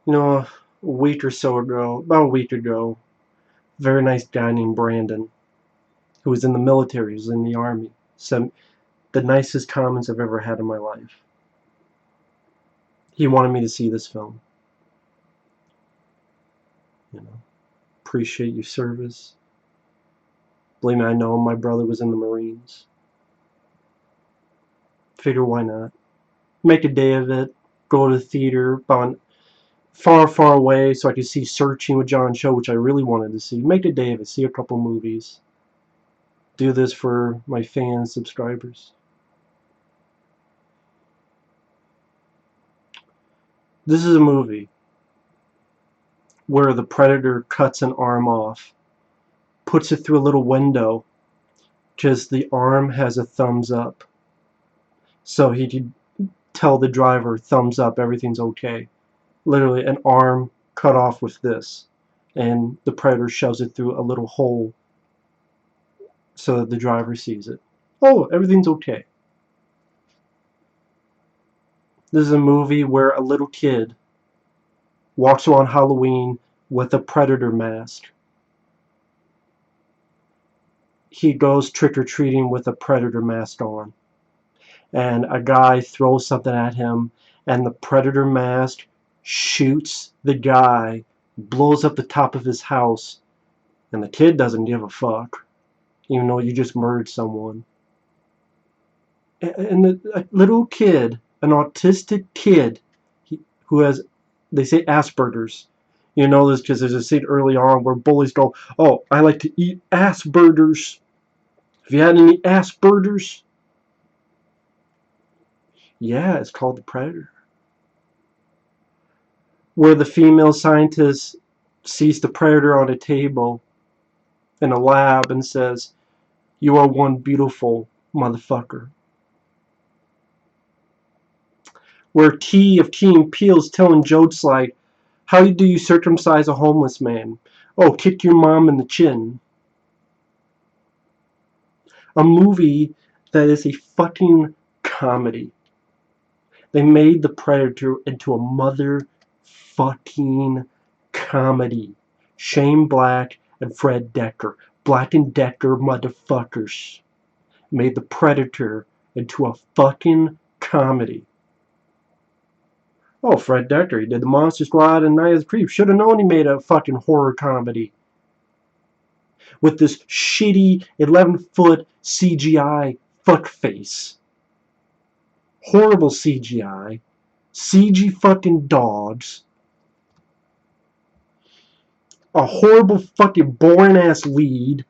You know, a week or so ago, about a week ago, a very nice guy named Brandon, who was in the military, was in the army, sent the nicest comments I've ever had in my life. He wanted me to see this film. You know, appreciate your service. Believe me, I know my brother was in the Marines. Figure why not? Make a day of it. Go to the theater, about far, far away, so I could see Searching with John Cho, which I really wanted to see. Make a day of it. See a couple movies. Do this for my fans, subscribers. This is a movie where the predator cuts an arm off, puts it through a little window, because the arm has a thumbs up. So he could tell the driver, thumbs up, everything's okay. Literally an arm cut off with this. And the predator shoves it through a little hole so that the driver sees it. Oh, everything's okay. This is a movie where a little kid walks around Halloween with a predator mask. He goes trick-or-treating with a predator mask on. And a guy throws something at him, and the predator mask shoots the guy, blows up the top of his house, and the kid doesn't give a fuck, even though you just murdered someone. And a little kid, an autistic kid, who has, they say Asperger's. You know this because there's a scene early on where bullies go, "Oh, I like to eat Asperger's. Have you had any Asperger's?" Yeah, it's called the Predator. Where the female scientist sees the predator on a table in a lab and says, "You are one beautiful motherfucker." Where T of Key and Peele's telling jokes like, "How do you circumcise a homeless man?" "Oh, kick your mom in the chin." A movie that is a fucking comedy. They made the Predator into a motherfucking comedy. Shane Black and Fred Dekker. Black and Dekker motherfuckers made the Predator into a fucking comedy. Oh, Fred Dekker, he did the Monster Squad and Night of the Creeps. Should have known he made a fucking horror comedy. With this shitty 11-foot CGI fuckface. Horrible CGI. CG fucking dogs. A horrible fucking boring ass lead.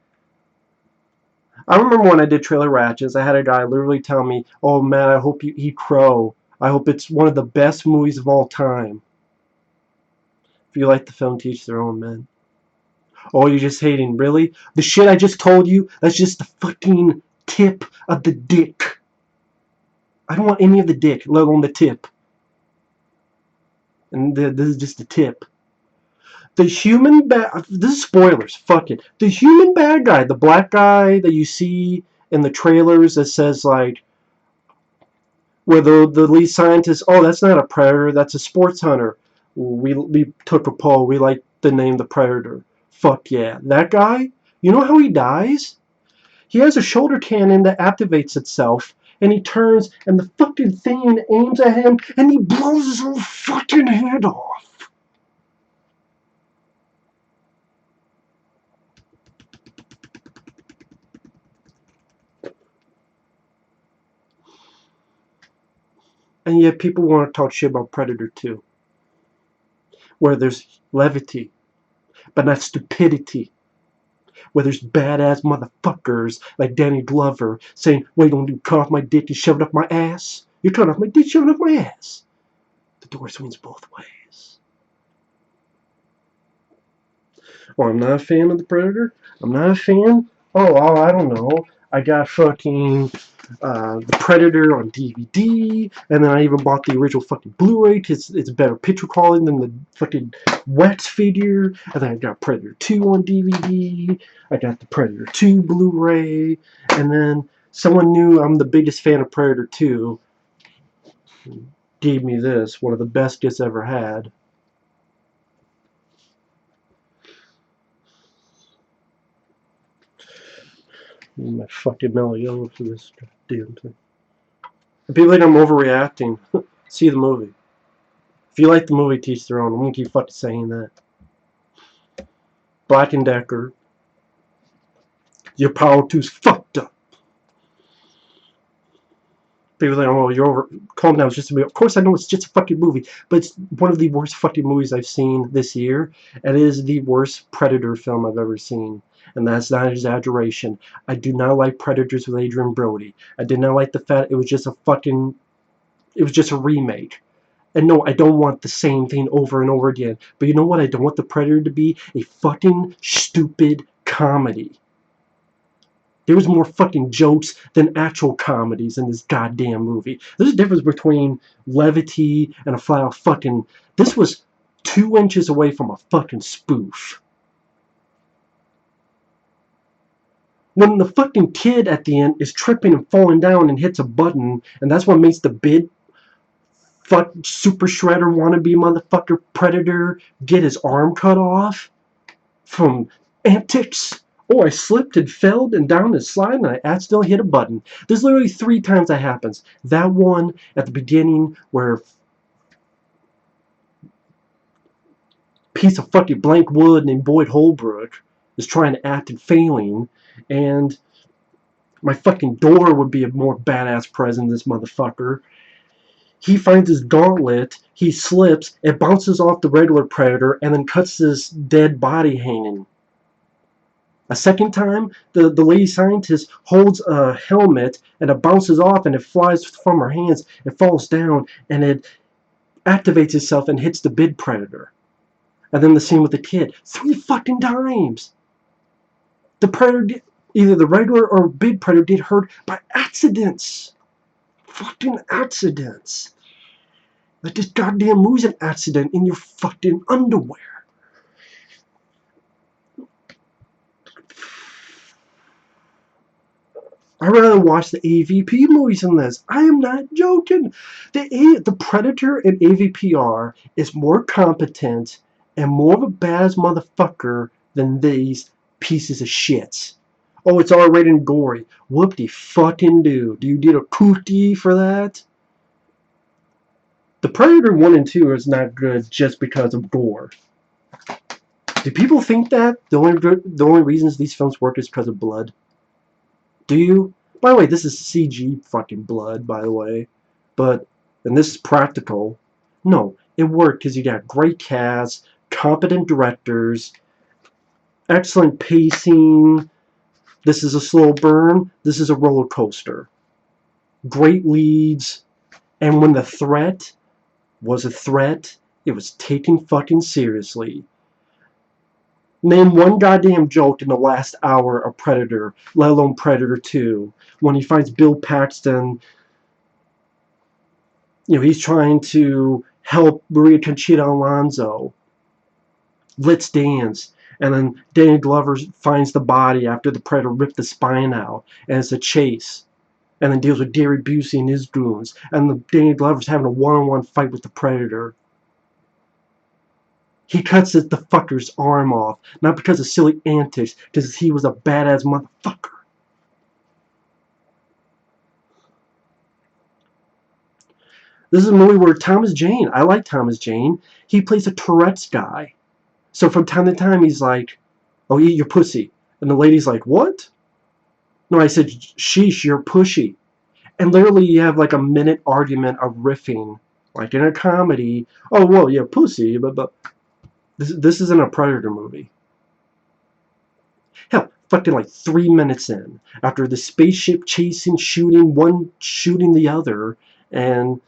I remember when I did Trailer Ratchets, I had a guy literally tell me, "Oh man, I hope you eat crow. I hope it's one of the best movies of all time." If you like the film, teach their own, man. Oh, you're just hating, really? The shit I just told you, that's just the fucking tip of the dick. I don't want any of the dick, let alone the tip. And this is just the tip. The human bad, this is spoilers, fuck it. The human bad guy, the black guy that you see in the trailers that says like, where the lead scientist, "Oh, that's not a predator, that's a sports hunter. We took a poll, we like the name the Predator." Fuck yeah. That guy, you know how he dies? He has a shoulder cannon that activates itself, and he turns, and the fucking thing aims at him, and he blows his whole fucking head off. And yet people want to talk shit about Predator 2, where there's levity, but not stupidity. Where there's badass motherfuckers like Danny Glover saying, "Wait, don't you cut off my dick and shove it up my ass? You cut off my dick, shove it up my ass." The door swings both ways. Oh, I'm not a fan of the Predator. I'm not a fan. Oh, I don't know. I got fucking the Predator on DVD, and then I even bought the original fucking Blu-ray because it's better picture quality than the fucking wax figure. And then I got Predator 2 on DVD. I got the Predator 2 Blu-ray, and then someone knew I'm the biggest fan of Predator 2. Gave me this, one of the best gifts ever had. My fucking mellow yellow for this damn thing. People think I'm overreacting. See the movie. If you like the movie, teach their own. I'm gonna keep fucking saying that. Black and Decker. Your power two's fucked up. People think, oh, you're over. Calm down, it's just a movie. Of course, I know it's just a fucking movie, but it's one of the worst fucking movies I've seen this year, and it is the worst Predator film I've ever seen. And that's not an exaggeration. I do not like Predators with Adrian Brody. I did not like the fact it was just a fucking. It was just a remake. And no, I don't want the same thing over and over again. But you know what? I don't want the Predator to be a fucking stupid comedy. There was more fucking jokes than actual comedies in this goddamn movie. There's a difference between levity and a flat out fucking... This was 2 inches away from a fucking spoof. When the fucking kid at the end is tripping and falling down and hits a button, and that's what makes the big fuck super shredder wannabe motherfucker Predator get his arm cut off from antics. Oh, I slipped and fell and down the slide and I accidentally hit a button. There's literally 3 times that happens. That one at the beginning where piece of fucking blank wood named Boyd Holbrook is trying to act and failing, and my fucking door would be a more badass present than this motherfucker. He finds his gauntlet, he slips, it bounces off the regular Predator, and then cuts his dead body hanging. A second time, the lady scientist holds a helmet, and it bounces off, and it flies from her hands, it falls down, and it activates itself and hits the big Predator. And then the scene with the kid. 3 fucking times! The Predator, either the regular or big Predator, get hurt by accidents. Fucking accidents. Like this goddamn movie's an accident in your fucking underwear. I'd rather watch the AVP movies than this. I am not joking. The Predator in AVPR is more competent and more of a badass motherfucker than these pieces of shit. Oh, it's R-rated and gory. Whoop-de-fucking-do. Do you get a cookie for that? The Predator 1 and 2 is not good just because of gore. Do people think that the only reasons these films work is because of blood? Do you? By the way, this is CG fucking blood, by the way. And this is practical. No, it worked because you got great cast, competent directors, excellent pacing. This is a slow burn. This is a roller coaster. Great leads. And when the threat was a threat, it was taken fucking seriously. Name one goddamn joke in the last hour of Predator, let alone Predator 2, when he finds Bill Paxton. You know, he's trying to help Maria Conchita Alonso. Let's dance. And then Danny Glover finds the body after the Predator ripped the spine out, and it's a chase. And then deals with Gary Busey and his goons. And Danny Glover's having a one-on-one fight with the Predator. He cuts the fucker's arm off, not because of silly antics, because he was a badass motherfucker. This is a movie where Thomas Jane, I like Thomas Jane, he plays a Tourette's guy. So from time to time he's like, oh, eat your pussy. And the lady's like, what? No, I said, sheesh, you're pushy. And literally you have like a minute argument of riffing, like in a comedy. Oh, well, yeah, pussy, but this isn't a Predator movie. Hell, fucking like 3 minutes in, after the spaceship chasing, shooting, one shooting the other, and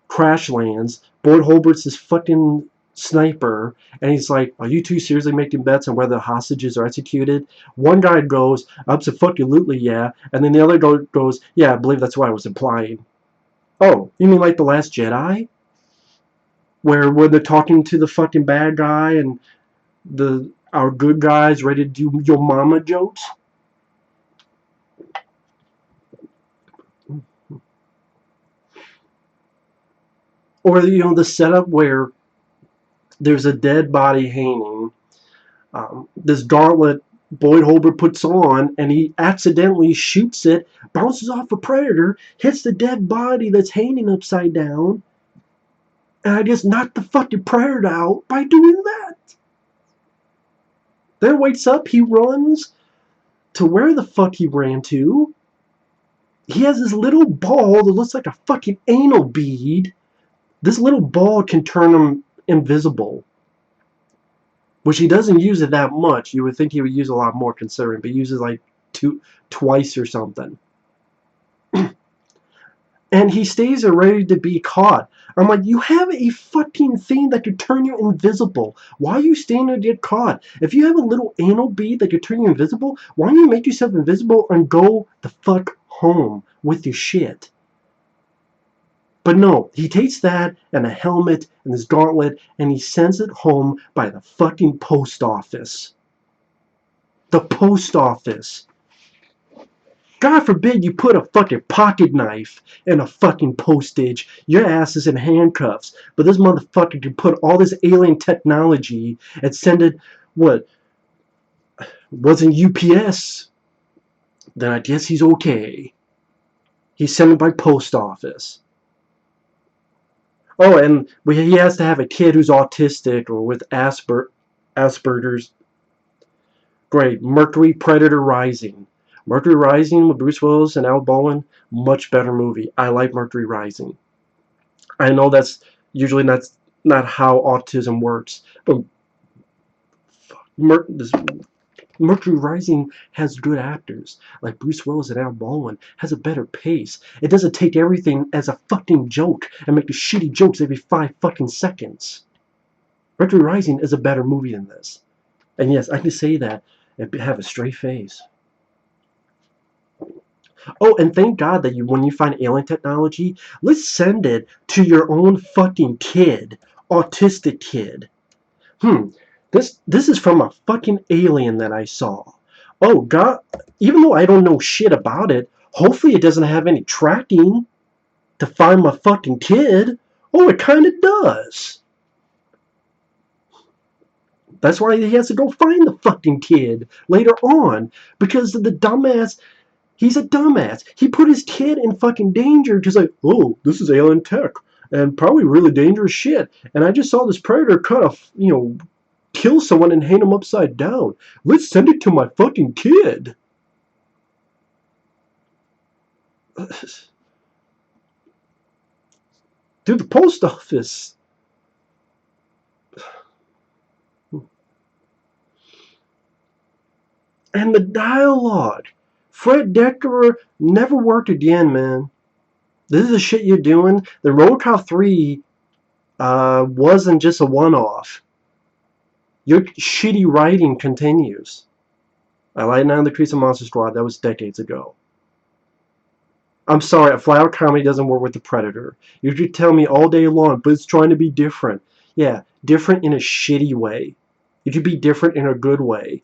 crash lands, Boyd Holbert's this fucking sniper, and he's like, are you two seriously making bets on whether the hostages are executed? One guy goes, absolutely, yeah, and then the other goes, yeah, I believe that's what I was implying. Oh, you mean like The Last Jedi? Where they're talking to the fucking bad guy and our good guys ready to do your mama jokes? Or, you know, the setup where there's a dead body hanging. This gauntlet Boyd Holbrook puts on, and he accidentally shoots it, bounces off a predator, hits the dead body that's hanging upside down, and I just knocked the fucking predator out by doing that. Then wakes up, he runs to where the fuck he ran to. He has this little ball that looks like a fucking anal bead. This little ball can turn him invisible, which he doesn't use it that much. You would think he would use a lot more considering, but he uses like twice or something. And he stays there ready to be caught. I'm like, you have a fucking thing that could turn you invisible. Why are you staying there to get caught? If you have a little anal bead that could turn you invisible, why don't you make yourself invisible and go the fuck home with your shit? But no, he takes that and a helmet and his gauntlet and he sends it home by the fucking post office. The post office. God forbid you put a fucking pocket knife in a fucking postage. Your ass is in handcuffs. But this motherfucker can put all this alien technology and send it, what, wasn't UPS? Then I guess he's okay. He's sent it by post office. Oh, and he has to have a kid who's autistic or with Asperger's. Great. Mercury Predator Rising. Mercury Rising with Bruce Willis and Al Bowen, much better movie. I like Mercury Rising. I know that's usually not how autism works, but Mercury Rising has good actors, like Bruce Willis and Al Bowen, has a better pace. It doesn't take everything as a fucking joke and make the shitty jokes every 5 fucking seconds. Mercury Rising is a better movie than this. And yes, I can say that and have a straight face. Oh, and thank God that when you find alien technology, let's send it to your own fucking kid, autistic kid. This is from a fucking alien that I saw. Oh God, even though I don't know shit about it, hopefully it doesn't have any tracking to find my fucking kid. Oh, it kind of does. That's why he has to go find the fucking kid later on, because the dumbass. He's a dumbass. He put his kid in fucking danger because, like, oh, this is alien tech and probably really dangerous shit. And I just saw this predator kill someone and hang him upside down. Let's send it to my fucking kid. Dude, the post office. And the dialogue. Fred Decker never worked again, man. This is the shit you're doing. The RoboCop 3 wasn't just a one-off. Your shitty writing continues. I like Night on the Crease of Monster Squad. That was decades ago. I'm sorry, a flat-out comedy doesn't work with the Predator. You could tell me all day long, but it's trying to be different. Yeah, different in a shitty way. You could be different in a good way.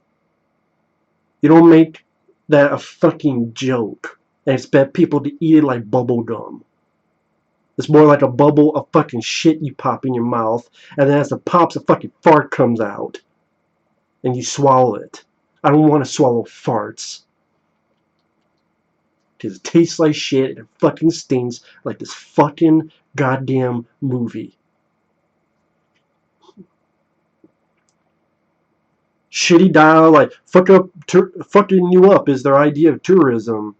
You don't make that a fucking joke and expect people to eat it like bubble gum. It's more like a bubble of fucking shit you pop in your mouth, and then as it pops, a fucking fart comes out. And you swallow it. I don't want to swallow farts. Because it tastes like shit and it fucking stinks like this fucking goddamn movie. Shitty dial, like, fucking you up is their idea of tourism.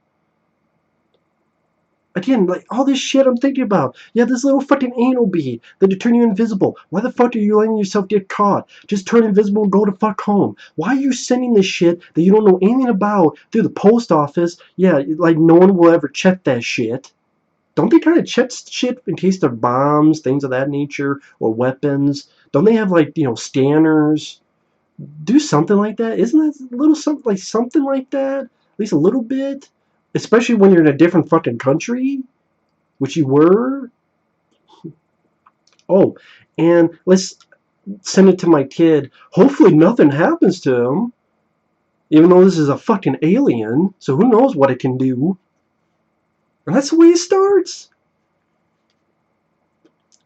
Again, like, all this shit I'm thinking about. Yeah, this little fucking anal bead that'll turn you invisible. Why the fuck are you letting yourself get caught? Just turn invisible and go to fuck home. Why are you sending this shit that you don't know anything about through the post office? Yeah, like, no one will ever check that shit. Don't they kind of check shit in case they're bombs, things of that nature, or weapons? Don't they have, like, scanners? Do something like that. Isn't that a little something like that? At least a little bit? Especially when you're in a different fucking country, which you were. Oh, and let's send it to my kid. Hopefully nothing happens to him. Even though this is a fucking alien, so who knows what it can do. And that's the way it starts.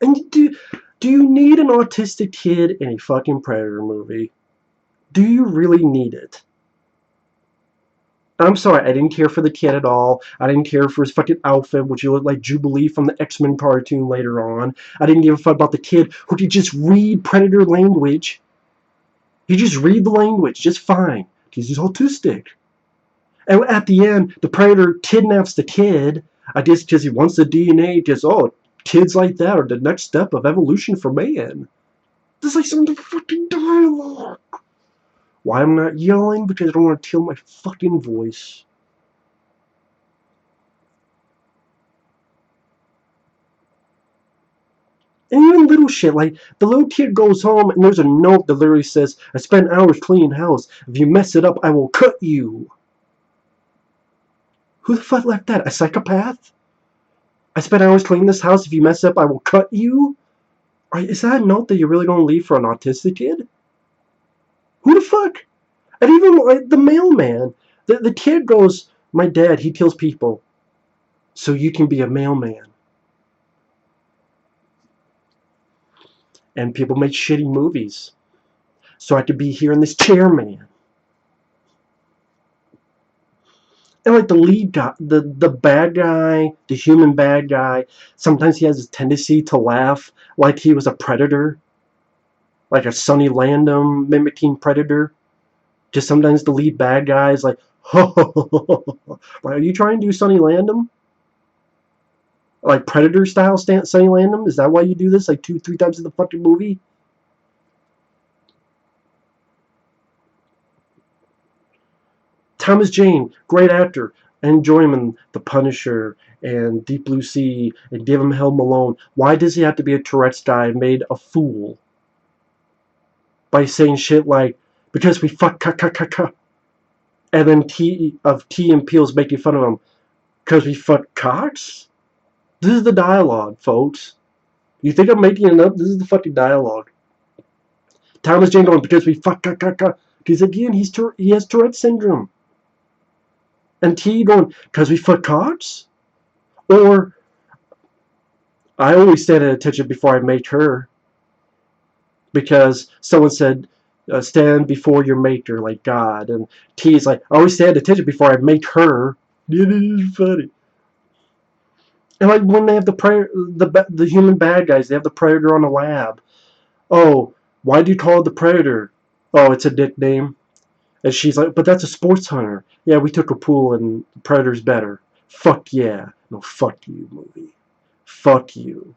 And do you need an autistic kid in a fucking Predator movie? Do you really need it? I'm sorry, I didn't care for the kid at all. I didn't care for his fucking outfit, which he looked like Jubilee from the X-Men cartoon later on. I didn't give a fuck about the kid who could just read Predator language. He just read the language just fine. Because he's autistic. And at the end, the Predator kidnaps the kid. I guess because he wants the DNA. Because, oh, kids like that are the next step of evolution for man. This is like some of the fucking dialogue. Why I'm not yelling? Because I don't want to kill my fucking voice. And even little shit, like the little kid goes home and there's a note that literally says, I spent hours cleaning house. If you mess it up, I will cut you. Who the fuck left that? A psychopath? I spent hours cleaning this house. If you mess up, I will cut you? Is that a note that you're really going to leave for an autistic kid? Who the fuck? And even like the mailman. The kid goes, my dad, he kills people. So you can be a mailman. And people make shitty movies. So I could be here in this chair, man. And like the lead guy, the bad guy, the human bad guy, sometimes he has a tendency to laugh like he was a predator, like a Sonny Landham mimicking Predator. Just sometimes the lead bad guy is like, ho ho ho ho ho. Like, are you trying to do Sonny Landham? Like Predator style Sonny Landham? Is that why you do this like 2-3 times in the fucking movie? Thomas Jane, great actor. I enjoy him in The Punisher and Deep Blue Sea and Give Him Hell Malone. Why does he have to be a Tourette's guy made a fool by saying shit like, because we fuck ka ka ka ka, and then T and Peele's making fun of him because we fuck cocks? This is the dialogue, folks. You think I'm making it up? This is the fucking dialogue. Thomas Jane going, because we fuck ka ka ka, because again he has Tourette's syndrome. And T going, because we fuck cocks? Or, I always stand at attention before I make her. Because someone said, stand before your maker, like God. And T is like, I always stand at attention before I make her. It is funny. And like when they have the human bad guys, they have the Predator on the lab. Oh, why do you call it the Predator? Oh, it's a nickname. And she's like, but that's a sports hunter. Yeah, we took a pool and Predator's better. Fuck yeah. No, fuck you, movie. Fuck you.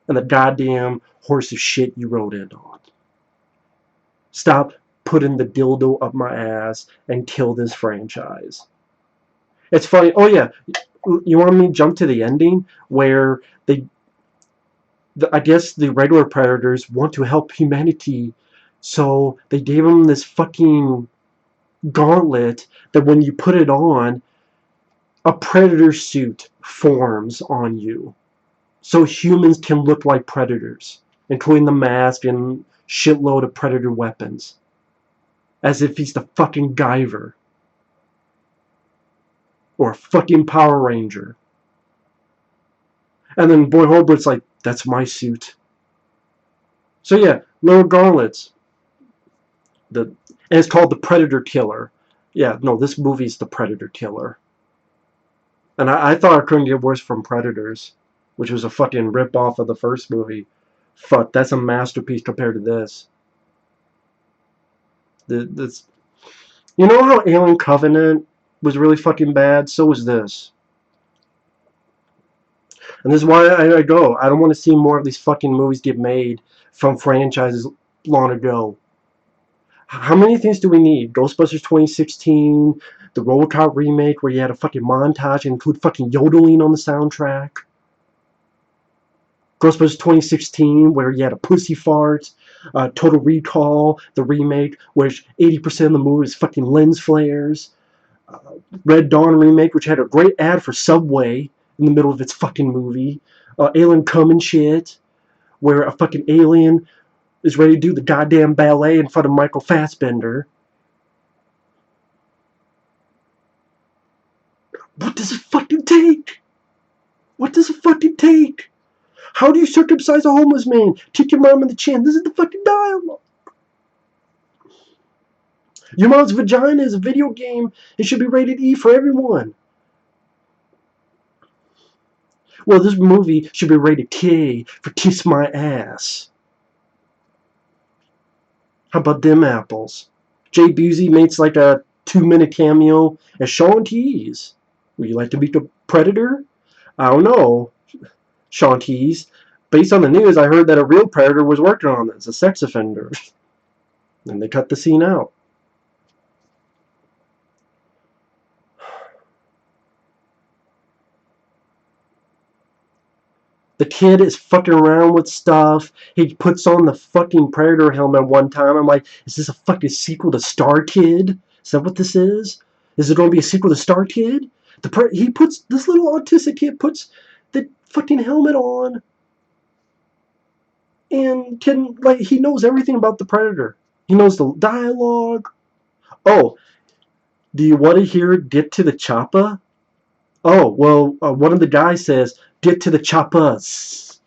And the goddamn horse of shit you rode in on. Stop putting the dildo up my ass and kill this franchise. It's funny. Oh yeah, you want me to jump to the ending where I guess the regular predators want to help humanity, so they gave them this fucking gauntlet that when you put it on, a predator suit forms on you. So humans can look like predators, including the mask and shitload of predator weapons. As if he's the fucking Guyver. Or a fucking Power Ranger. And then Boy Holbrook's like, that's my suit. So yeah, little gauntlets. And it's called The Predator Killer. Yeah, no, this movie's The Predator Killer. And I thought it couldn't get worse from Predators, which was a fucking rip-off of the first movie. Fuck, that's a masterpiece compared to this. This, you know how Alien Covenant was really fucking bad? So was this. And this is why I go. I don't want to see more of these fucking movies get made from franchises long ago. How many things do we need? Ghostbusters 2016, the RoboCop remake where you had a fucking montage and include fucking yodeling on the soundtrack. Ghostbusters 2016 where you had a pussy fart. Total Recall, the remake, where 80% of the movie is fucking lens flares. Red Dawn remake, which had a great ad for Subway in the middle of its fucking movie. Alien Come and shit, where a fucking alien is ready to do the goddamn ballet in front of Michael Fassbender. What does it fucking take? What does it fucking take? How do you circumcise a homeless man? Kick your mom in the chin. This is the fucking dialogue. Your mom's vagina is a video game. It should be rated E for everyone. Well, this movie should be rated K for Kiss My Ass. How about them apples? Jay Busey makes like a 2-minute cameo as Sean Tease. Would you like to meet the Predator? I don't know, Sean Tease. Based on the news, I heard that a real Predator was working on this, a sex offender. And they cut the scene out. The kid is fucking around with stuff. He puts on the fucking Predator helmet one time. I'm like, is this a fucking sequel to Star Kid? Is that what this is? Is it going to be a sequel to Star Kid? He puts, this little autistic kid puts the fucking helmet on and can, like, he knows everything about the Predator. He knows the dialogue. Oh, do you want to hear "Get to the Chopper"? Oh, well, one of the guys says, "Get to the choppers."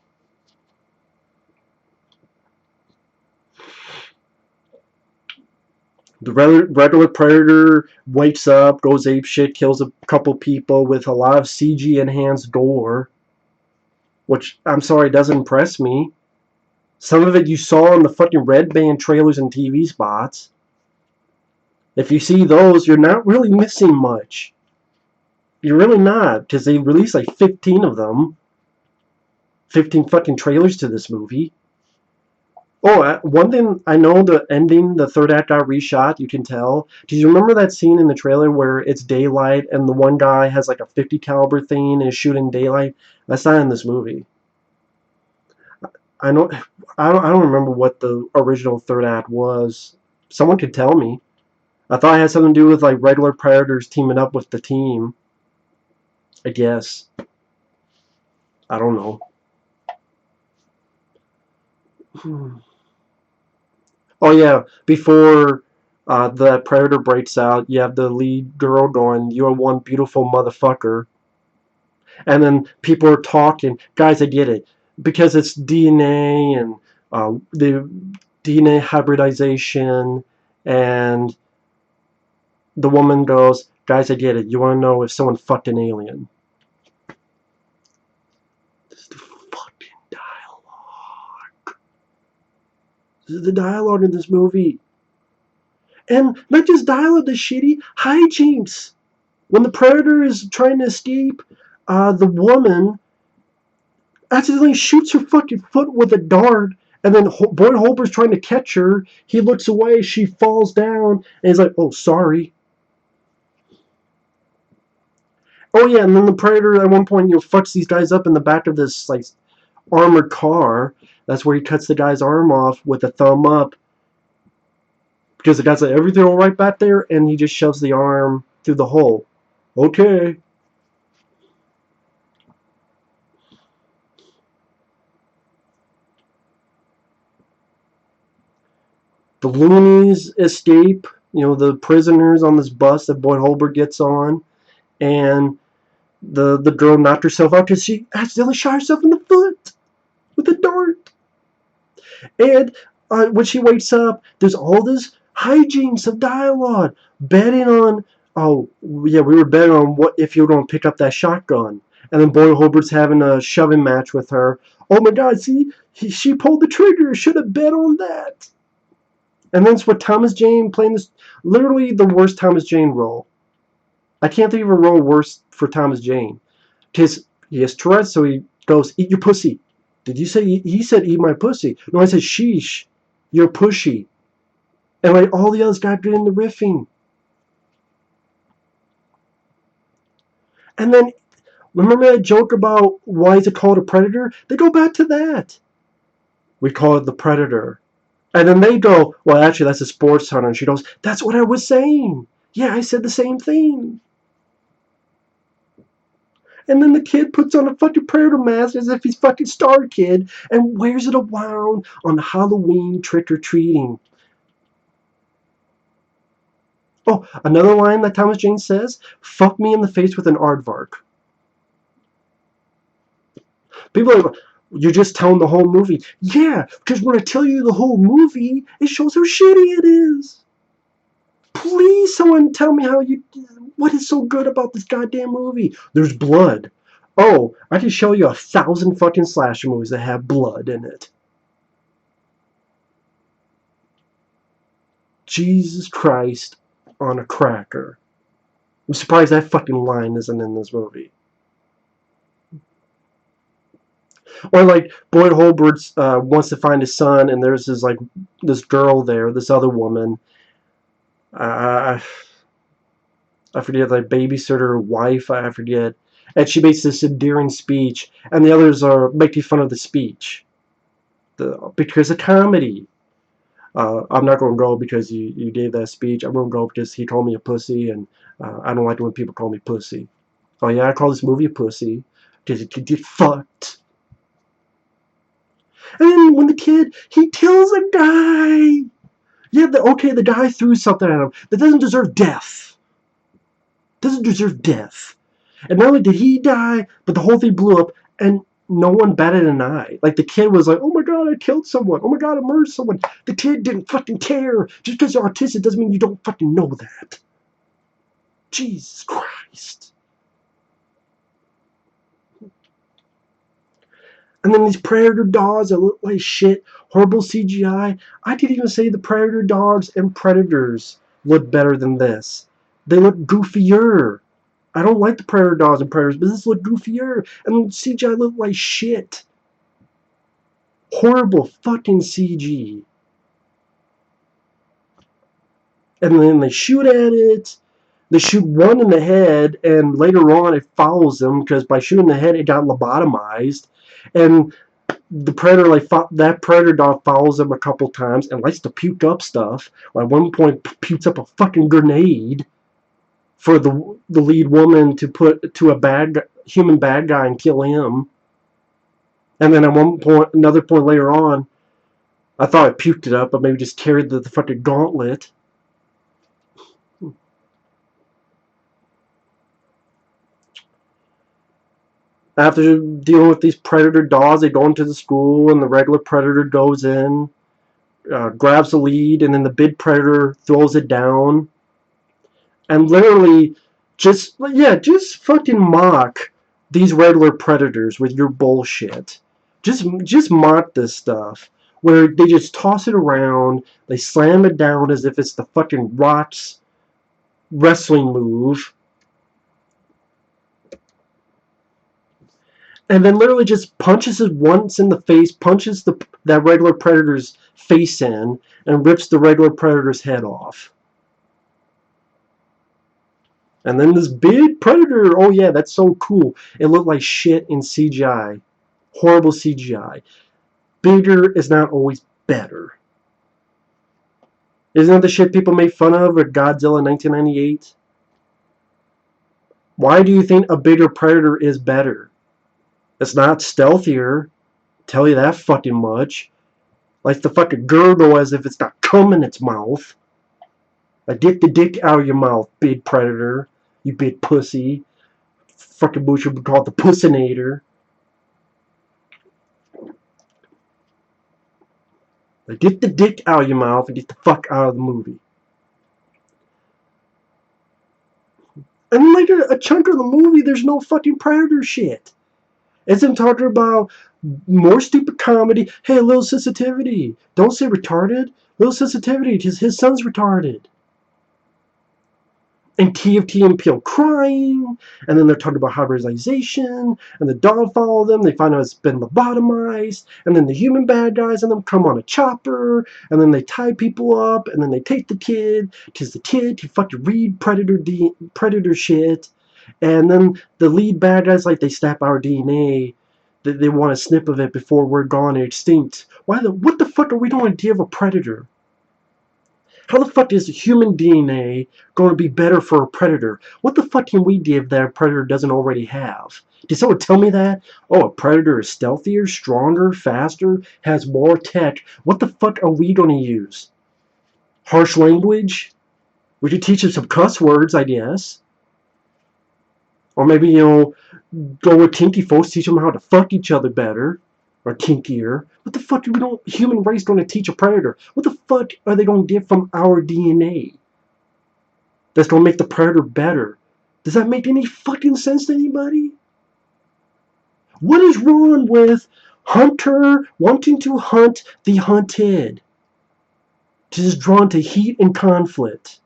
The regular Predator wakes up, goes apeshit, kills a couple people with a lot of CG enhanced gore, which, I'm sorry, doesn't impress me. Some of it you saw in the fucking Red Band trailers and TV spots. If you see those, you're not really missing much. You're really not, because they released like 15 of them. 15 fucking trailers to this movie. Oh, one thing I know, the ending, the third act got reshot. You can tell. Do you remember that scene in the trailer where it's daylight and the one guy has like a 50 caliber thing and is shooting daylight? That's not in this movie. I know. I don't remember what the original third act was. Someone could tell me. I thought it had something to do with like regular Predators teaming up with the team. I guess. I don't know. Oh yeah, before the Predator breaks out, you have the lead girl going, "You're one beautiful motherfucker," and then people are talking. Guys, I get it because it's DNA and the DNA hybridization, and the woman goes, "Guys, I get it. You want to know if someone fucked an alien?" This is the fucking dialogue. This is the dialogue in this movie. And not just dialogue, the shitty hijinks. When the Predator is trying to escape, the woman accidentally shoots her fucking foot with a dart, and then Boyd Holbrook's trying to catch her. He looks away, she falls down, and he's like, "Oh, sorry." Oh yeah, and then the Predator at one point, fucks these guys up in the back of this like armored car. That's where he cuts the guy's arm off with a thumb up. Because the guy's like, "Everything all right back there?" And he just shoves the arm through the hole. Okay. The loonies escape. The prisoners on this bus that Boyd Holbrook gets on. And the girl knocked herself out because she accidentally shot herself in the foot with a dart. And when she wakes up, there's all this hijinks of dialogue, betting on, "Oh yeah, we were betting on what if you were going to pick up that shotgun." And then Boyd Holbrook's having a shoving match with her. "Oh my God, see, she pulled the trigger. Should have bet on that." And then it's with Thomas Jane playing this, literally the worst Thomas Jane role. I can't think of a role worse for Thomas Jane. Because he has Tourette's, so he goes, "Eat your pussy." Did you say, he said, "Eat my pussy"? No, I said, "Sheesh, you're pushy." And like all the others got good in the riffing. And then, remember that joke about why is it called a predator? They go back to that. "We call it the Predator." And then they go, "Well, actually, that's a sports hunter." And she goes, "That's what I was saying. Yeah, I said the same thing." And then the kid puts on a fucking Predator mask as if he's fucking Star Kid and wears it around on Halloween trick-or-treating. Oh, another line that Thomas Jane says, "Fuck me in the face with an aardvark." People are like, "You're just telling the whole movie." Yeah, because when I tell you the whole movie, it shows how shitty it is. Please, someone tell me what is so good about this goddamn movie? There's blood. Oh, I can show you 1,000 fucking slasher movies that have blood in it. Jesus Christ on a cracker. I'm surprised that fucking line isn't in this movie. Or like Boyd Holbrook wants to find his son, and there's this girl there, this other woman. Uh, I forget, like babysitter or wife. I forget. And she makes this endearing speech, and the others are making fun of the speech, because of comedy. I'm not going to go because you gave that speech. I'm going to go because he called me a pussy, and I don't like it when people call me pussy. Oh yeah, I call this movie a pussy because it could get fucked. And then when the kid, he kills a guy. Yeah, the guy threw something at him that doesn't deserve death. Doesn't deserve death. And not only did he die, but the whole thing blew up, and no one batted an eye. Like, the kid was like, oh my god, I killed someone. Oh my god, I murdered someone. The kid didn't fucking care. Just because you're autistic doesn't mean you don't fucking know that. Jesus Christ. And then these predator dogs that look like shit, horrible CGI. I could even say the predator dogs and predators look better than this. They look goofier. I don't like the predator dogs and predators, but this look goofier. And CGI look like shit. Horrible fucking CG. And then they shoot at it. They shoot one in the head, and later on it follows them because by shooting the head it got lobotomized. And the predator, that predator dog follows him a couple times and likes to puke up stuff. At one point, pukes up a fucking grenade for the lead woman to put to a human bad guy and kill him. And then at another point later on, I thought I puked it up, but maybe just carried the fucking gauntlet. After dealing with these predator dogs, they go into the school, and the regular predator goes in, grabs the lead, and then the big predator throws it down. And literally, just fucking mock these regular predators with your bullshit. Just mock this stuff, where they just toss it around, they slam it down as if it's the fucking Rock's wrestling move, and then literally just punches it once in the face, punches that regular predator's face in, and rips the regular predator's head off. And then this big predator, oh yeah, that's so cool. It looked like shit in CGI. Horrible CGI. Bigger is not always better. Isn't that the shit people made fun of at Godzilla 1998? Why do you think a bigger predator is better? It's not stealthier. Tell you that fucking much. Like the fucking gurgle as if it's got cum in its mouth. Like, get the dick out of your mouth, big predator. You big pussy. Fucking Bush would be called the Pussinator. Like, get the dick out of your mouth and get the fuck out of the movie. And like a chunk of the movie, there's no fucking predator shit. It's them talking about more stupid comedy. Hey, a little sensitivity. Don't say retarded. Little sensitivity because his son's retarded. And TFT and Peel crying, and then they're talking about hybridization, and the dog follow them, they find out it's been lobotomized, and then the human bad guys and them come on a chopper, and then they tie people up, and then they take the kid, because the kid can fucking read predator shit, and then the lead bad guys, like, they snap our DNA, they want a snip of it before we're gone and extinct. What the fuck are we going to give a predator? How the fuck is human DNA going to be better for a predator? What the fuck can we give that a predator doesn't already have? Did someone tell me that? Oh, a predator is stealthier, stronger, faster, has more tech. What the fuck are we going to use? Harsh language? We could teach them some cuss words, I guess. Or maybe, go with kinky folks, teach them how to fuck each other better. Or kinkier. What the fuck human race going to teach a predator? What the fuck are they going to get from our DNA? that's gonna make the Predator better. Does that make any fucking sense to anybody? What is wrong with hunter wanting to hunt the hunted? Just drawn to heat and conflict.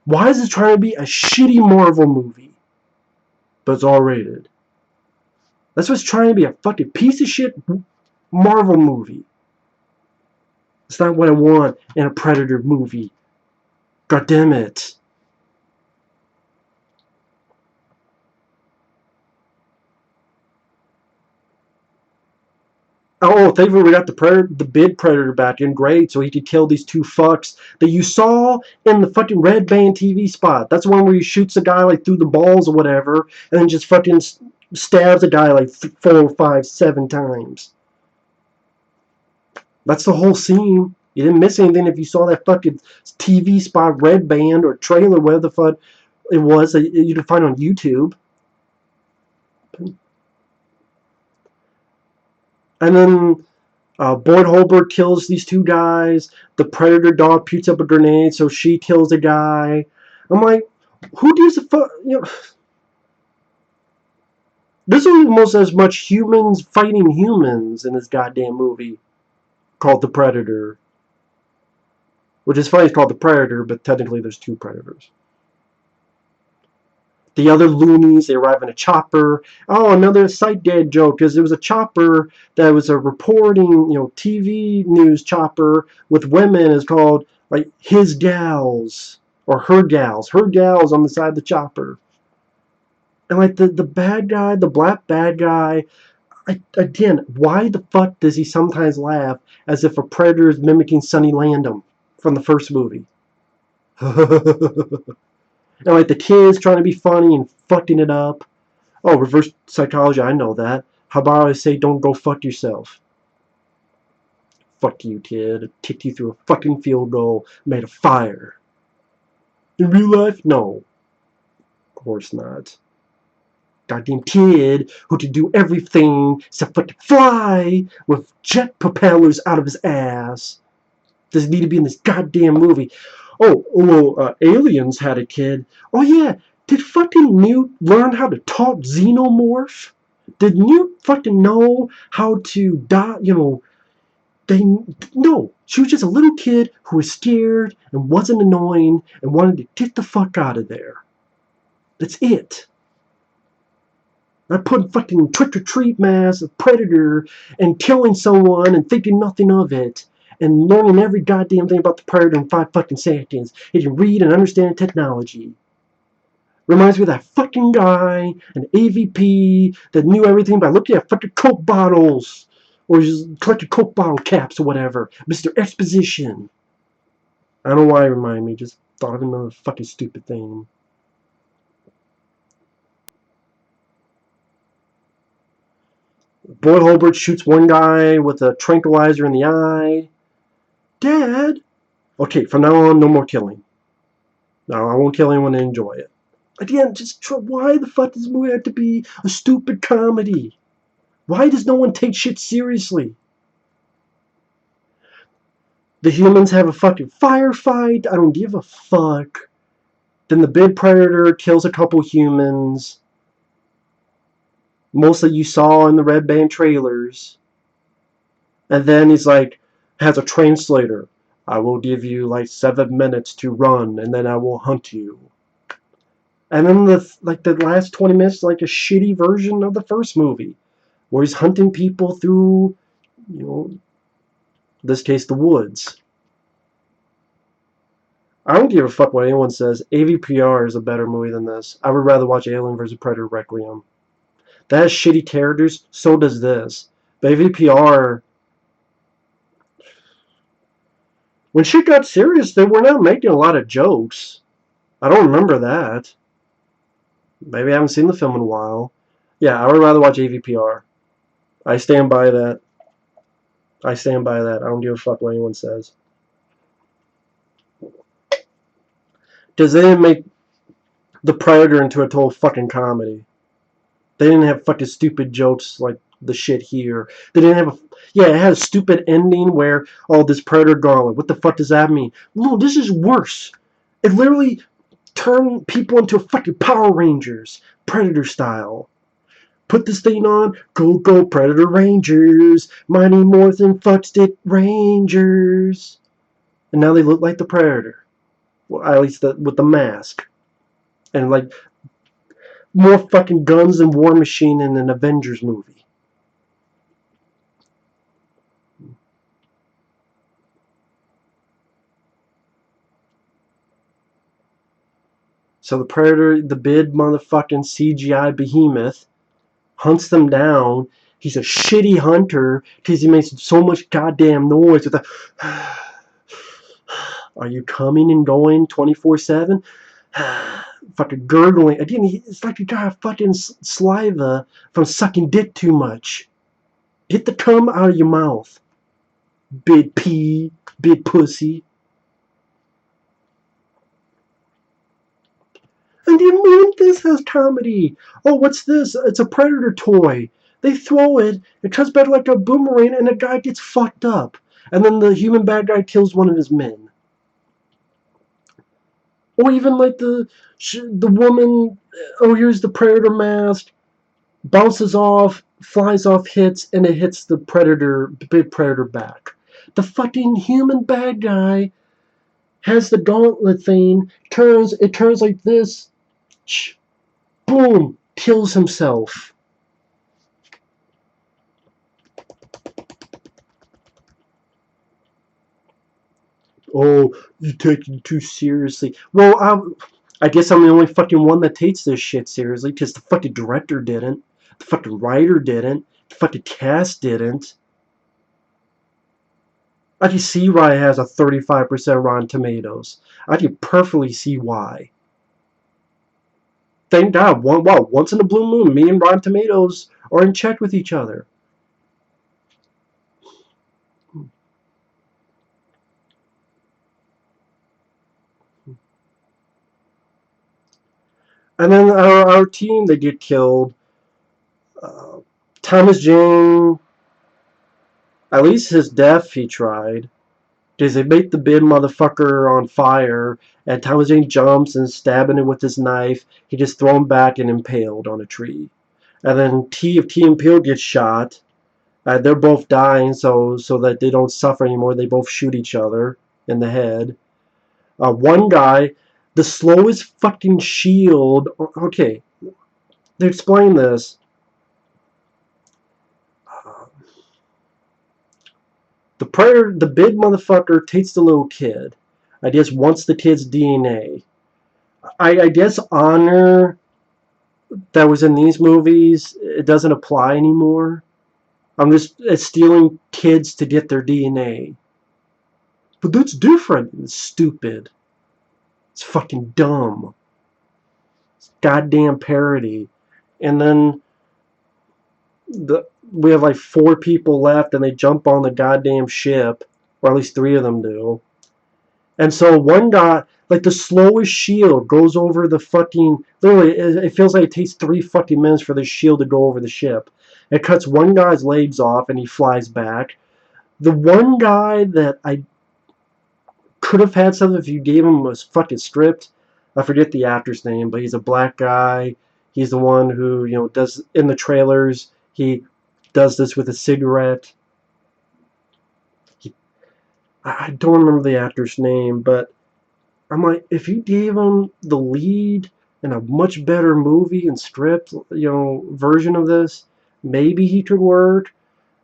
Why is it trying to be a shitty Marvel movie, but it's R-rated? That's what's trying to be, a fucking piece of shit Marvel movie. It's not what I want in a Predator movie. God damn it. Oh, thankfully we got the big Predator back in. Great, so he could kill these two fucks that you saw in the fucking Red Band TV spot. That's the one where he shoots a guy like through the balls or whatever, and then just fucking stabs a guy like 4, 5, 7 times. That's the whole scene. You didn't miss anything if you saw that fucking TV spot, Red Band, or trailer, whatever the fuck it was that you could find on YouTube. And then Boyd Holbrook kills these two guys. The Predator dog shoots up a grenade, so she kills a guy. I'm like, who gives a fuck? You know, this is almost as much humans fighting humans in this goddamn movie called The Predator. Which is funny, it's called The Predator, but technically there's two Predators. The other loonies, they arrive in a chopper. Oh, another sight gag joke, because it was a chopper that was a reporting, TV news chopper with women. Is called like his gals or her gals on the side of the chopper. And like the bad guy, the black bad guy, again, why the fuck does he sometimes laugh as if a predator is mimicking Sonny Landham from the first movie? And like the kids trying to be funny and fucking it up. Oh, reverse psychology, I know that. How about I say don't go fuck yourself? Fuck you, kid. I kicked you through a fucking field goal made of fire. In real life? No. Of course not. Goddamn kid who could do everything except fucking fly with jet propellers out of his ass. Does need to be in this goddamn movie. Oh, well, Aliens had a kid. Oh yeah, did fucking Newt learn how to talk xenomorph? Did Newt fucking know how to die? No. She was just a little kid who was scared and wasn't annoying and wanted to get the fuck out of there. That's it. Not putting fucking trick-or-treat masks of Predator and killing someone and thinking nothing of it and learning every goddamn thing about the Predator in 5 fucking seconds. He can read and understand technology. Reminds me of that fucking guy, an AVP, that knew everything by looking at fucking Coke bottles. Or just collected Coke bottle caps or whatever. Mr. Exposition. I don't know why it reminded me. Just thought of another fucking stupid thing. Boyd Holbrook shoots one guy with a tranquilizer in the eye. Dad! Okay, from now on, no more killing. No, I won't kill anyone and enjoy it. Again, why the fuck does this movie have to be a stupid comedy? Why does no one take shit seriously? The humans have a fucking firefight. I don't give a fuck. Then the big predator kills a couple humans. Mostly you saw in the Red Band trailers. And then he's like, has a translator. I will give you like 7 minutes to run, and then I will hunt you. And then the last 20 minutes, like a shitty version of the first movie, where he's hunting people through, in this case, the woods. I don't give a fuck what anyone says. AVPR is a better movie than this. I would rather watch Alien vs. Predator Requiem. That has shitty characters, so does this. But AVPR, when shit got serious, they were not making a lot of jokes. I don't remember that. Maybe I haven't seen the film in a while. Yeah, I would rather watch AVPR. I stand by that. I stand by that. I don't give a fuck what anyone says. Because they didn't make The Predator into a total fucking comedy. They didn't have fucking stupid jokes like the shit here. They didn't have a... Yeah, it had a stupid ending where, oh, this Predator gauntlet. What the fuck does that mean? No, this is worse. It literally turned people into fucking Power Rangers, Predator style. Put this thing on, go go Predator Rangers, Mighty Morphin Fuck Stick Rangers. And now they look like the Predator. Well, at least with the mask. And like more fucking guns and War Machine in an Avengers movie. So the Predator, the big motherfucking CGI behemoth, hunts them down. He's a shitty hunter because he makes so much goddamn noise with the. Are you coming and going 24/7? Fucking gurgling. Again, it's like you got fucking saliva from sucking dick too much. Get the cum out of your mouth. Big pee, big pussy. I didn't mean this as comedy. Oh, what's this? It's a Predator toy. They throw it, it comes back like a boomerang, and the guy gets fucked up. And then the human bad guy kills one of his men. Or even like the woman, oh, here's the Predator mask, bounces off, flies off, hits, and it hits the big Predator back. The fucking human bad guy has the gauntlet thing, it turns like this, boom, kills himself. Oh, you take it too seriously. Well, I guess I'm the only fucking one that takes this shit seriously because the fucking director didn't. The fucking writer didn't. The fucking cast didn't. I can see why it has a 35% Rotten Tomatoes. I can perfectly see why. Thank God, once in a blue moon, me and Rotten Tomatoes are in check with each other. And then our team, they get killed. Uh, Thomas Jane, at least his death he tried. Because they make the big motherfucker on fire, and Thomas Jane jumps and stabbing him with his knife. He gets thrown back and impaled on a tree. And then T if T and Peel gets shot. They're both dying, so that they don't suffer anymore. They both shoot each other in the head. One guy, the slowest fucking shield. Okay, to explain this, the big motherfucker takes the little kid. I guess wants the kid's DNA. I guess honor that was in these movies, it doesn't apply anymore. I'm just it's stealing kids to get their DNA. But that's different. It's stupid. It's fucking dumb. It's goddamn parody. And then we have like 4 people left, and they jump on the goddamn ship, or at least 3 of them do. And so one guy, like the slowest shield, goes over the fucking. Literally, it feels like it takes 3 fucking minutes for the shield to go over the ship. It cuts one guy's legs off, and he flies back. The one guy that I could have had something if you gave him a fucking script. I forget the actor's name, but he's a black guy. He's the one who, does in the trailers. He does this with a cigarette. I don't remember the actor's name, but I'm like, if you gave him the lead in a much better movie and script, version of this, maybe he could work.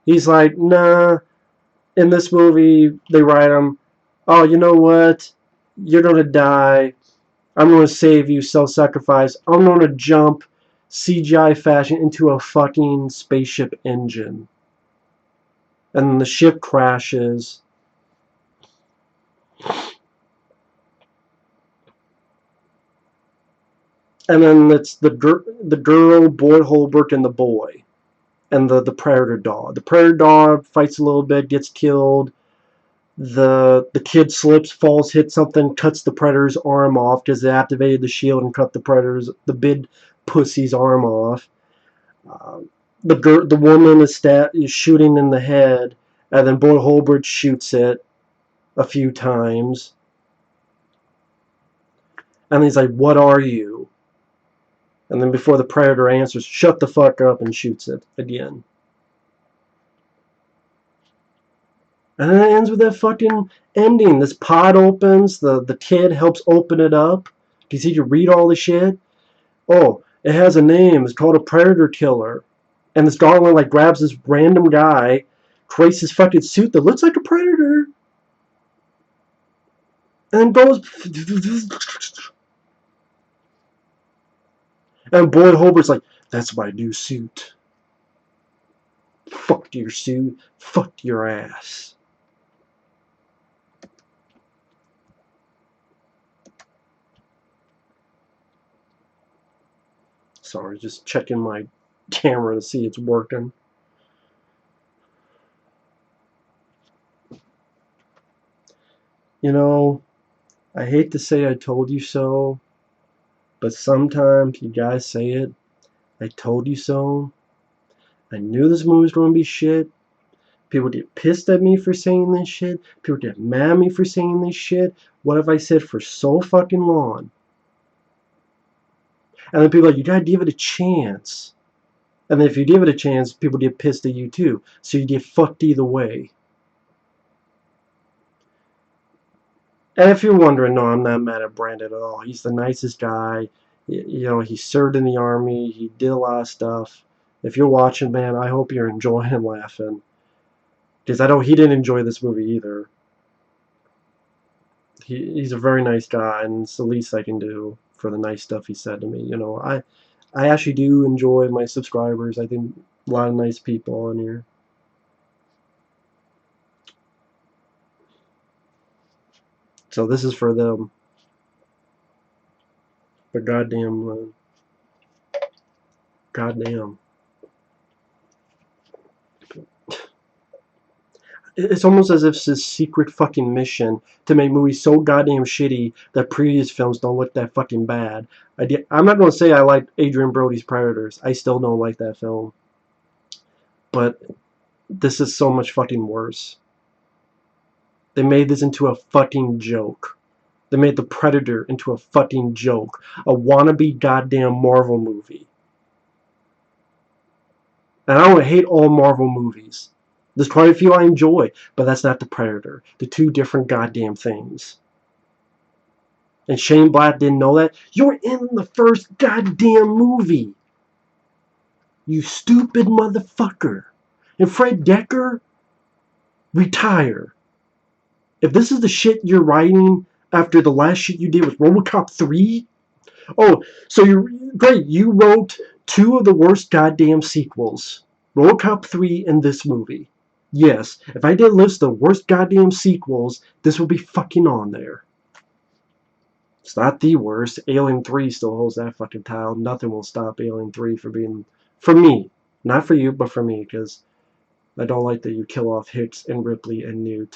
He's like, nah. In this movie, they write him, oh, you know what? You're gonna die. I'm gonna save you, self-sacrifice. I'm gonna jump CGI fashion into a fucking spaceship engine. And the ship crashes. And then it's the girl, Boyd Holbrook, and the boy. And the predator dog. The predator dog fights a little bit, gets killed. The kid slips, falls, hits something, cuts the predator's arm off because they activated the shield and cut the big pussy's arm off. The woman is shooting in the head, and then Boyd Holbrook shoots it a few times. And he's like, what are you? And then before the Predator answers, shut the fuck up, and shoots it again. And then it ends with that fucking ending. This pod opens, the kid helps open it up. Because he can read all the shit. Oh, it has a name. It's called a Predator Killer. And this Goblin like grabs this random guy, creates his fucking suit that looks like a predator, and goes. And Boyd Holbert's like, that's my new suit. Fuck your suit. Fuck your ass. Sorry, just checking my camera to see it's working. You know, I hate to say I told you so, but sometimes you guys say it. I told you so. I knew this movie was going to be shit. People get pissed at me for saying this shit. People get mad at me for saying this shit. What have I said for so fucking long? And then people are like, you gotta give it a chance. And then if you give it a chance, people get pissed at you too. So you get fucked either way. And if you're wondering, no, I'm not mad at Brandon at all. He's the nicest guy. You know, he served in the army. He did a lot of stuff. If you're watching, man, I hope you're enjoying and laughing. Because I know he didn't enjoy this movie either. He's a very nice guy, and it's the least I can do for the nice stuff he said to me. You know, I actually do enjoy my subscribers. I think a lot of nice people on here. So this is for them. But goddamn. It's almost as if it's this secret fucking mission to make movies so goddamn shitty that previous films don't look that fucking bad. I'm not going to say I like Adrian Brody's Predators. I still don't like that film. But this is so much fucking worse. They made this into a fucking joke. They made The Predator into a fucking joke. A wannabe goddamn Marvel movie. And I don't hate all Marvel movies. There's quite a few I enjoy, but that's not The Predator. They're two different goddamn things. And Shane Black didn't know that. You're in the first goddamn movie. You stupid motherfucker. And Fred Decker, retire. If this is the shit you're writing after the last shit you did with RoboCop 3, oh, so you're great. You wrote two of the worst goddamn sequels. RoboCop 3 and this movie. Yes, if I did a list of the worst goddamn sequels, this would be fucking on there. It's not the worst. Alien 3 still holds that fucking title. Nothing will stop Alien 3 for being... For me. Not for you, but for me, because I don't like that you kill off Hicks and Ripley and Newt.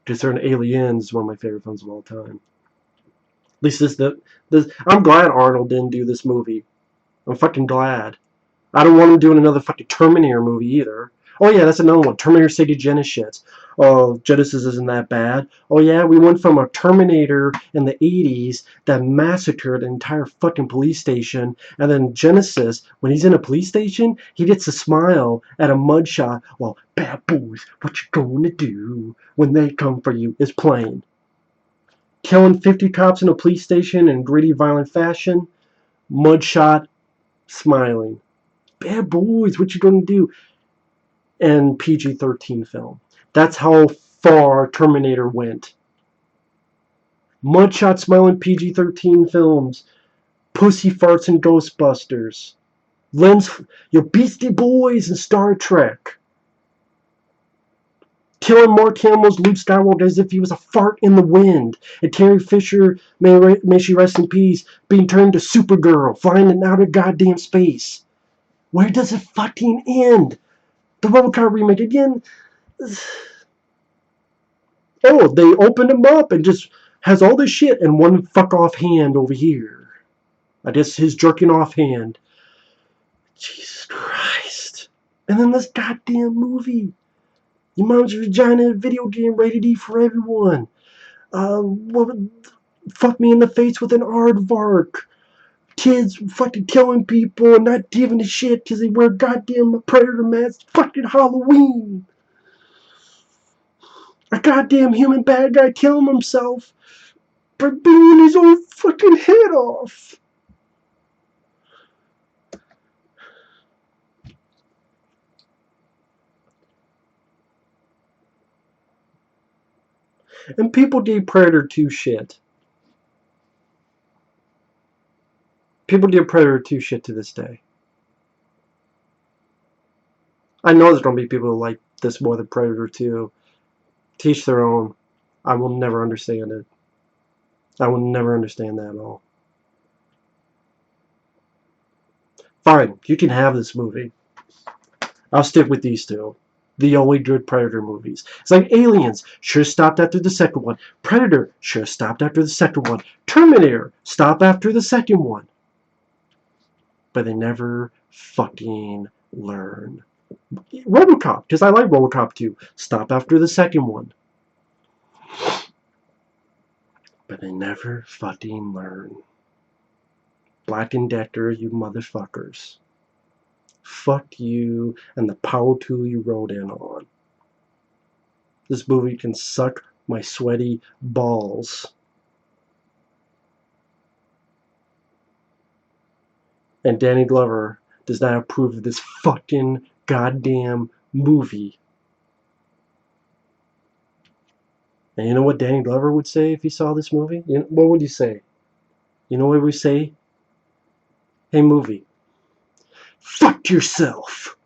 Concerning Aliens is one of my favorite films of all time. At least this I'm glad Arnold didn't do this movie. I'm fucking glad. I don't want him doing another fucking Terminator movie either. Oh yeah, that's another one. Terminator Sega Genesis. Oh, Genesis isn't that bad. Oh yeah, we went from a Terminator in the 80s that massacred an entire fucking police station, and then Genesis, when he's in a police station, he gets to smile at a mugshot while Bad Boys, what you gonna do when they come for you is playing. Killing 50 cops in a police station in gritty, violent fashion, mugshot, smiling. Bad Boys, what you gonna do? And PG-13 film. That's how far Terminator went. Mudshot smiling PG-13 films. Pussy farts and Ghostbusters. Your Beastie Boys and Star Trek. Killing Mark Hamill's Luke Skywalker as if he was a fart in the wind. And Carrie Fisher, may she rest in peace, being turned to Supergirl, flying in outer goddamn space. Where does it fucking end? The RoboCop remake again. Oh, they opened him up and just has all this shit and one fuck off hand over here. I guess his jerking off hand. Jesus Christ. And then this goddamn movie. Your mom's vagina video game rated E for everyone. What fuck me in the face with an aardvark. Kids fucking killing people and not giving a shit because they wear goddamn predator masks. Fucking Halloween. A goddamn human bad guy killing himself for blowing his own fucking head off. And people did Predator 2 shit. People did Predator 2 shit to this day. I know there's going to be people who like this more than Predator 2. Teach their own. I will never understand it. I will never understand that at all. Fine, you can have this movie. I'll stick with these two. The only good Predator movies. It's like Aliens, sure stopped after the second one. Predator, sure stopped after the second one. Terminator, stopped after the second one. But they never fucking learn. RoboCop, because I like RoboCop 2, stopped after the second one. But they never fucking learn. Black and Decker, you motherfuckers. Fuck you and the power tool you rode in on. This movie can suck my sweaty balls. And Danny Glover does not approve of this fucking goddamn movie. And you know what Danny Glover would say if he saw this movie? What would he say? You know what he would say? Hey, movie. Fuck yourself.